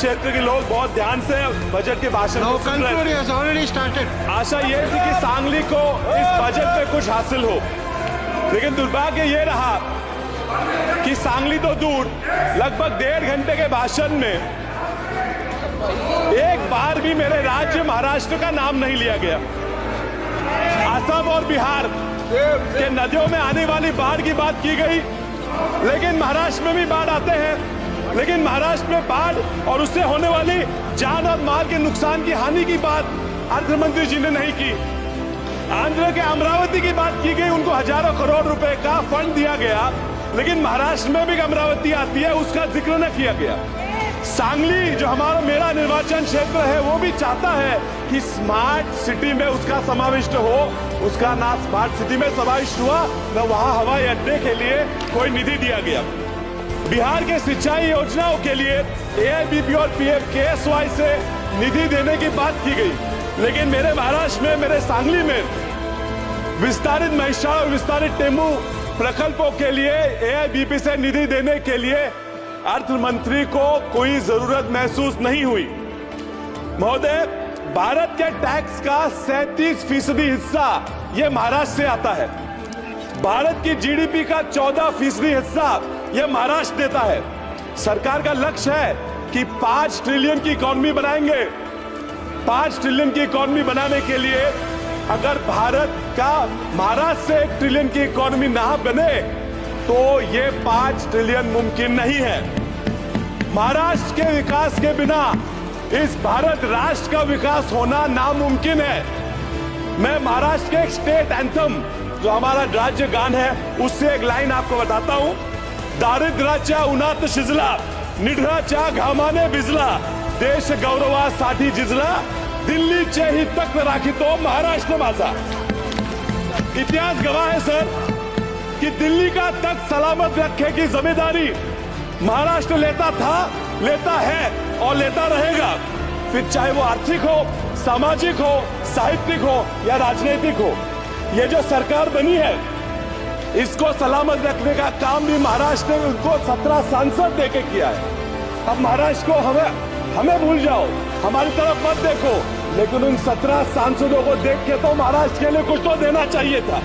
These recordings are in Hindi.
क्षेत्र के लोग बहुत ध्यान से बजट के भाषण को सुन रहे थे। आशा ये थी कि सांगली को इस बजट में कुछ हासिल हो, लेकिन दुर्भाग्य ये रहा कि सांगली तो दूर, लगभग 1.5 घंटे के भाषण में एक बार भी मेरे राज्य महाराष्ट्र का नाम नहीं लिया गया। असम और बिहार के नदियों में आने वाली बाढ़ की बात की गई, लेकिन महाराष्ट्र में भी बाढ़ आते हैं, लेकिन महाराष्ट्र में बाढ़ और उससे होने वाली जान और माल के नुकसान की हानि की बात अर्थमंत्री जी ने नहीं की। आंध्र के अमरावती की बात की गई, उनको हजारों करोड़ रुपए का फंड दिया गया, लेकिन महाराष्ट्र में भी अमरावती आती है, उसका जिक्र न किया गया। सांगली जो मेरा निर्वाचन क्षेत्र है, वो भी चाहता है कि स्मार्ट सिटी में उसका समाविष्ट हो। उसका ना स्मार्ट सिटी में समाविष्ट हुआ, न वहां हवाई अड्डे के लिए कोई निधि दिया गया। बिहार के सिंचाई योजनाओं के लिए AIBP और PMKSY से निधि देने की बात की गई, लेकिन मेरे महाराष्ट्र में, मेरे सांगली में विस्तारित महिषा और विस्तारित टेमू प्रकल्पों के लिए AIBP से निधि देने के लिए अर्थ मंत्री को कोई जरूरत महसूस नहीं हुई। महोदय, भारत के टैक्स का 37% हिस्सा यह महाराष्ट्र से आता है। भारत की GDP का 14% हिस्सा यह महाराष्ट्र देता है। सरकार का लक्ष्य है कि 5 ट्रिलियन की इकोनॉमी बनाएंगे। 5 ट्रिलियन की इकोनॉमी बनाने के लिए अगर भारत का महाराष्ट्र से 1 ट्रिलियन की इकोनॉमी ना बने तो ये 5 ट्रिलियन मुमकिन नहीं है। महाराष्ट्र के विकास के बिना इस भारत राष्ट्र का विकास होना नामुमकिन है। मैं महाराष्ट्र के एक स्टेट एंथम, जो हमारा राज्य गान है, उससे एक लाइन आपको बताता हूं। दारिद्र्याच्या उन्हात शिजला, निढळाच्या घामाने भिजला, देश गौरवासाठी झिजला, दिल्लीचे ही तख्त राखितो महाराष्ट्र माझा। इतिहास गवाह है सर कि दिल्ली का तख्त सलामत रखने की जिम्मेदारी महाराष्ट्र लेता था, लेता है और लेता रहेगा। फिर चाहे वो आर्थिक हो, सामाजिक हो, साहित्यिक हो या राजनीतिक हो। ये जो सरकार बनी है, इसको सलामत रखने का काम भी महाराष्ट्र ने उनको 17 सांसद देके किया है। अब महाराष्ट्र को हमें भूल जाओ, हमारी तरफ मत देखो, लेकिन उन 17 सांसदों को देख के तो महाराष्ट्र के लिए कुछ तो देना चाहिए था।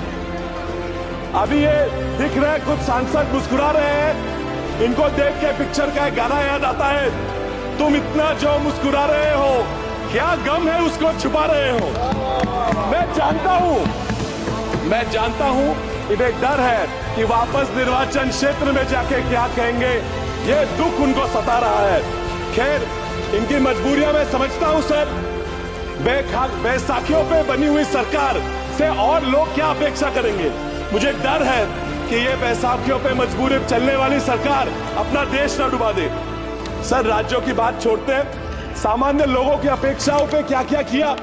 अभी ये दिख रहा है, कुछ सांसद मुस्कुरा रहे हैं, इनको देख के पिक्चर का एक गाना याद आता है, तुम इतना जो मुस्कुरा रहे हो, क्या गम है उसको छुपा रहे हो। मैं जानता हूं इन्हें डर है कि वापस निर्वाचन क्षेत्र में जाके क्या कहेंगे, ये दुख उनको सता रहा है। खैर, इनकी मजबूरियां मैं समझता हूं सर। बैसाखियों पे बनी हुई सरकार से और लोग क्या अपेक्षा करेंगे। मुझे डर है कि ये बैसाखियों पे मजबूरी चलने वाली सरकार अपना देश न डुबा दे। सर, राज्यों की बात छोड़ते हैं, सामान्य लोगों की अपेक्षाओं पे क्या क्या किया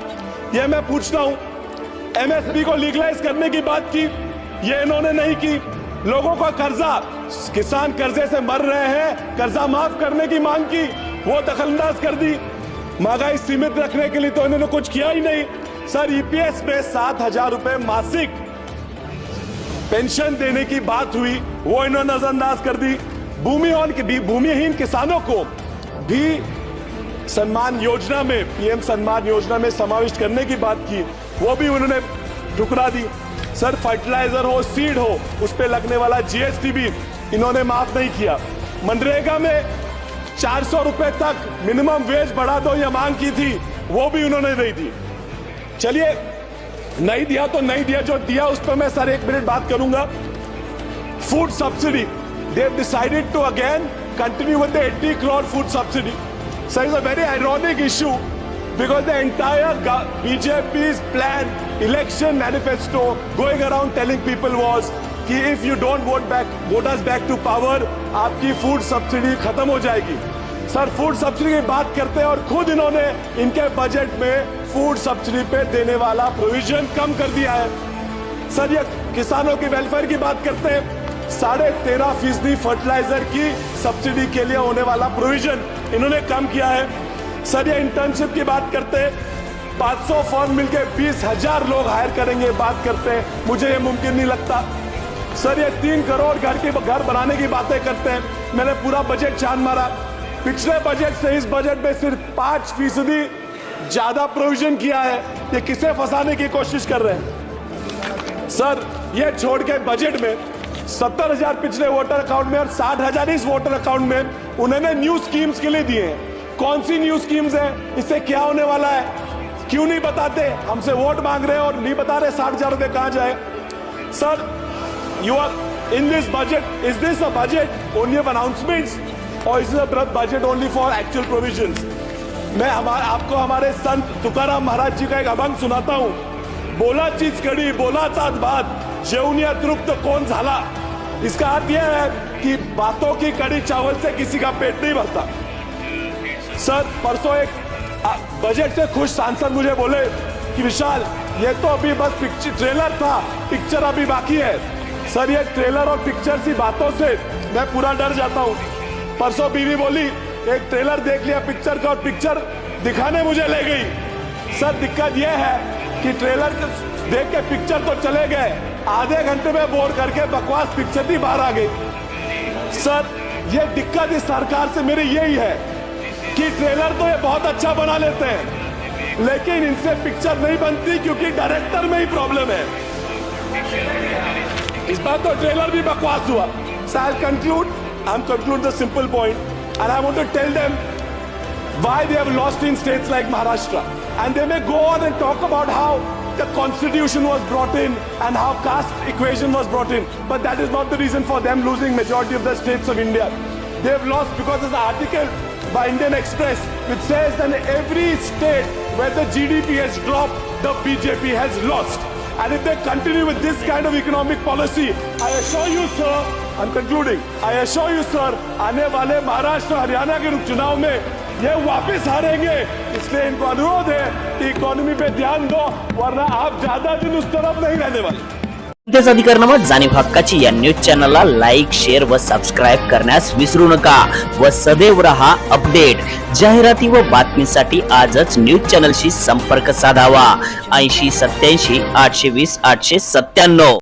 ये मैं पूछता हूं। MSP को लीगलाइज करने की बात की, ये इन्होंने नहीं की। लोगों का कर्जा, किसान कर्जे से मर रहे हैं, कर्जा माफ करने की मांग की, वो दखलंदाज कर दी। महंगाई सीमित रखने के लिए तो इन्होंने कुछ किया ही नहीं। सर, EPS में 7,000 रुपए मासिक पेंशन देने की बात हुई, वो इन्होंने नजरअंदाज कर दी। भूमिहीन किसानों को भी सम्मान योजना में, PM सम्मान योजना में समाविष्ट करने की बात की, वो भी उन्होंने ठुकरा दी। सर, फर्टिलाइजर हो, सीड हो, उस पे लगने वाला GST भी इन्होंने माफ नहीं किया। मनरेगा में 400 रुपए तक मिनिमम वेज बढ़ा दो, ये मांग की थी, वो भी उन्होंने नहीं दी। चलिए, नहीं दिया तो नहीं दिया, जो दिया उस पर मैं सर 1 मिनट बात करूंगा। Food subsidy, they have decided to again continue with the 80 crore food subsidy. Sir, it's a very ironic issue because the entire BJP's plan, election manifesto going around telling people was कि if you don't vote us back to power, आपकी फूड सब्सिडी खत्म हो जाएगी। सर, फूड सब्सिडी की बात करते हैं और खुद इन्होंने इनके बजट में फूड सब्सिडी पे देने वाला प्रोविजन कम कर दिया है। सर, ये किसानों की वेलफेयर की बात करते हैं, 13.5% फर्टिलाइजर की सब्सिडी के लिए होने वाला प्रोविजन इन्होंने कम किया है। सर, ये इंटर्नशिप की बात करते हैं, 500 फर्म मिलकर 20,000 लोग हायर करेंगे बात करते हैं, मुझे ये मुमकिन नहीं लगता। सर, ये 3 करोड़ घर बनाने की बातें करते हैं, मैंने पूरा बजट छान मारा, पिछले बजट से इस बजट में सिर्फ 5% ज्यादा प्रोविजन किया है। ये किसे फंसाने की कोशिश कर रहे हैं सर? ये छोड़ के बजट में 70,000 पिछले वोटर अकाउंट में और 60,000 इस वोटर अकाउंट में उन्होंने न्यू स्कीम्स के लिए दिए हैं। कौन सी न्यू स्कीम्स है? इससे क्या होने वाला है? क्यों नहीं बताते? हमसे वोट मांग रहे हैं और नहीं बता रहे 60,000 रुपए कहां जाए। Sir, you are in this budget, is this a budget only of announcements और is this a budget only for actual provisions? मैं आपको हमारे संत तुकाराम महाराज जी का एक अभंग सुनाता हूं। बोला चीज कड़ी, बोला चाच बात, जेवून तृप्त कौन झाला। इसका अर्थ यह है कि बातों की कड़ी चावल से किसी का पेट नहीं भरता। सर, परसों एक बजट से खुश सांसद मुझे बोले कि विशाल, ये तो अभी बस ट्रेलर था, पिक्चर अभी बाकी है। सर, ये ट्रेलर और पिक्चर सी बातों से मैं पूरा डर जाता हूं। परसों बीवी बोली एक ट्रेलर देख लिया पिक्चर का और पिक्चर दिखाने मुझे ले गई। सर, दिक्कत यह है कि ट्रेलर देख के पिक्चर तो चले गए, आधे घंटे में बोर करके बकवास पिक्चर भी बाहर आ गई। सर, ये दिक्कत इस सरकार से मेरी यही है कि ट्रेलर तो ये बहुत अच्छा बना लेते हैं, लेकिन इनसे पिक्चर नहीं बनती क्योंकि डायरेक्टर में ही प्रॉब्लम है। इस बार तो ट्रेलर भी बकवास हुआ। So I'll conclude the simple point, and I want to tell them why they have lost in states like Maharashtra. And they may go on and talk about how the constitution was brought in and how caste equation was brought in, but that is not the reason for them losing majority of the states of India. They have lost because there's an article by Indian Express which says that in every state where the GDP has dropped, the BJP has lost. And if they continue with this kind of economic policy, I assure you, sir, I'm concluding, I assure you, sir, आने वाले महाराष्ट्र हरियाणा के चुनाव में ये वापस हारेंगे। इसलिए इनको अनुरोध है कि इकोनॉमी पे ध्यान दो, वरना आप ज्यादा दिन उस तरफ नहीं रहने वाले। नुकतेच अधिकरणाबाबत जाणीव हक्काची या न्यूज चॅनलला लाईक, शेअर व सबस्क्राईब करण्यास विसरू नका व सदैव रहा अपडेट। जाहिराती व बातमीसाठी आजच न्यूज चॅनलशी संपर्क साधावा। 80 87 820 897।